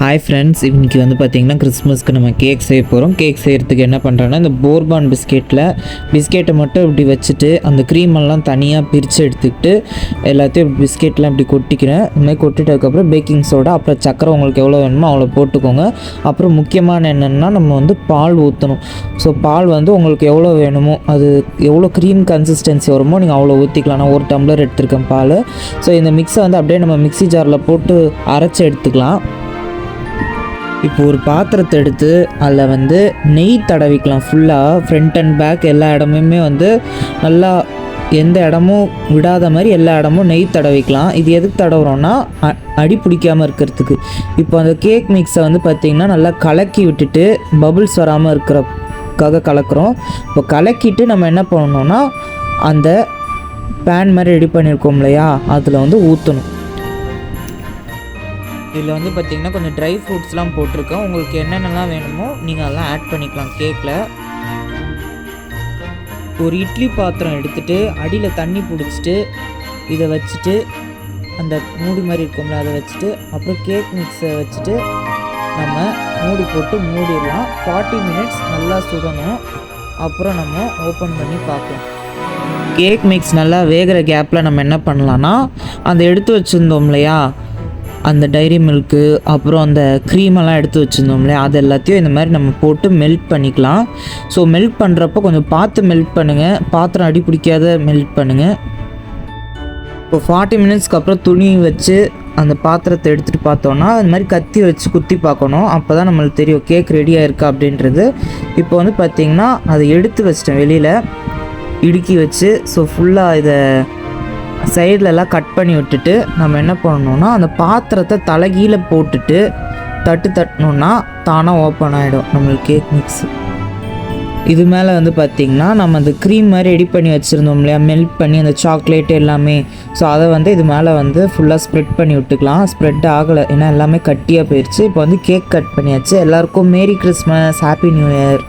Hi friends, இன்றைக்கி வந்து பார்த்திங்கன்னா கிறிஸ்மஸ்க்கு நம்ம கேக் செய்ய போகிறோம். கேக் செய்கிறதுக்கு என்ன பண்ணுறோன்னா, இந்த போர்பான் பிஸ்கெட்டை மட்டும் இப்படி வச்சுட்டு அந்த க்ரீமெல்லாம் தனியாக பிரித்து எடுத்துக்கிட்டு எல்லாத்தையும் பிஸ்கெட்லாம் இப்படி கொட்டிக்கிறேன். இந்த மாதிரி கொட்டிட்டதுக்கப்புறம் பேக்கிங் சோடா, அப்புறம் சக்கரை உங்களுக்கு எவ்வளோ வேணுமோ அவ்வளோ போட்டுக்கோங்க. அப்புறம் முக்கியமான என்னென்னா, நம்ம வந்து பால் ஊற்றணும். ஸோ பால் வந்து உங்களுக்கு எவ்வளோ வேணுமோ, அது எவ்வளோ க்ரீம் கன்சிஸ்டன்சி வருமோ நீங்கள் அவ்வளோ ஊற்றிக்கலாம். நான் 1 டம்ளர் எடுத்திருக்கேன் பால். ஸோ இந்த மிக்ஸை வந்து அப்படியே நம்ம மிக்ஸி ஜாரில் போட்டு அரைச்சி எடுத்துக்கலாம். இப்போ ஒரு பாத்திரத்தை எடுத்து அதில் வந்து நெய் தடவிக்கலாம். ஃபுல்லாக ஃப்ரண்ட் அண்ட் பேக் எல்லா இடமுமே வந்து நல்லா எந்த இடமும் விடாத மாதிரி எல்லா இடமும் நெய் தடவிக்கலாம். இது எதுக்கு தடவுறோன்னா, அடி பிடிக்காமல் இருக்கிறதுக்கு. இப்போ அந்த கேக் மிக்ஸை வந்து பார்த்திங்கன்னா நல்லா கலக்கி விட்டுட்டு பபுள்ஸ் வராமல் இருக்கிறதுக்காக கலக்கிறோம். இப்போ கலக்கிட்டு நம்ம என்ன பண்ணணும்னா, அந்த பேன் மாதிரி ரெடி பண்ணியிருக்கோம் இல்லையா, அதில் வந்து ஊற்றணும். இதில் வந்து பார்த்திங்கன்னா கொஞ்சம் ட்ரை ஃப்ரூட்ஸ்லாம் போட்டிருக்கேன். உங்களுக்கு என்னென்னலாம் வேணுமோ நீங்கள் அதெல்லாம் ஆட் பண்ணிக்கலாம் கேக்கில். ஒரு இட்லி பாத்திரம் எடுத்துகிட்டு அடியில் தண்ணி பிடிச்சிட்டு இதை வச்சுட்டு அந்த மூடி மாதிரி இருக்கும்ல அதை வச்சுட்டு அப்புறம் கேக் மிக்ஸை வச்சுட்டு நம்ம மூடி போட்டு மூடிடலாம். 40 மினிட்ஸ் நல்லா சுடணும். அப்புறம் நம்ம ஓப்பன் பண்ணி பார்க்கலாம். கேக் மிக்ஸ் நல்லா வேகிற கேப்பில் நம்ம என்ன பண்ணலான்னா, அந்த எடுத்து வச்சுருந்தோம் இல்லையா, அந்த டைரி மில்க்கு அப்புறம் அந்த க்ரீமெல்லாம் எடுத்து வச்சுருந்தோம் இல்லையா, அது எல்லாத்தையும் இந்த மாதிரி நம்ம போட்டு மெல்ட் பண்ணிக்கலாம். ஸோ மெல்ட் பண்ணுறப்போ கொஞ்சம் பார்த்து மெல்ட் பண்ணுங்கள், பாத்திரம் அடி பிடிக்காத மெல்ட் பண்ணுங்கள். இப்போ 40 மினிட்ஸ்க்கு அப்புறம் துணி வச்சு அந்த பாத்திரத்தை எடுத்துகிட்டு பார்த்தோன்னா, அந்த மாதிரி கத்தி வச்சு குத்தி பார்க்கணும். அப்போ தான் நம்மளுக்கு தெரியும் கேக் ரெடியாக இருக்கா அப்படின்றது. இப்போ வந்து பார்த்திங்கன்னா அதை எடுத்து வச்சிட்டேன் வெளியில் இடுக்கி வச்சு. ஸோ ஃபுல்லாக இதை சைட்லலாம் கட் பண்ணி விட்டுட்டு நம்ம என்ன பண்ணணுன்னா, அந்த பாத்திரத்தை தலைகீழ போட்டுட்டு தட்டணுன்னா தானாக ஓப்பன் ஆகிடும் நம்மளுக்கு கேக் மிக்ஸு. இது மேலே வந்து பார்த்திங்கன்னா நம்ம அந்த க்ரீம் மாதிரி ரெடி பண்ணி வச்சுருந்தோம் இல்லையா, மெல்ட் பண்ணி அந்த சாக்லேட் எல்லாமே. ஸோ அதை வந்து இது மேலே வந்து ஃபுல்லாக ஸ்ப்ரெட் பண்ணி விட்டுக்கலாம். ஸ்ப்ரெட் ஆகலை, ஏன்னா எல்லாமே கட்டியாக போயிடுச்சு. இப்போ வந்து கேக் கட் பண்ணியாச்சு. எல்லாேருக்கும் merry Christmas, happy new year.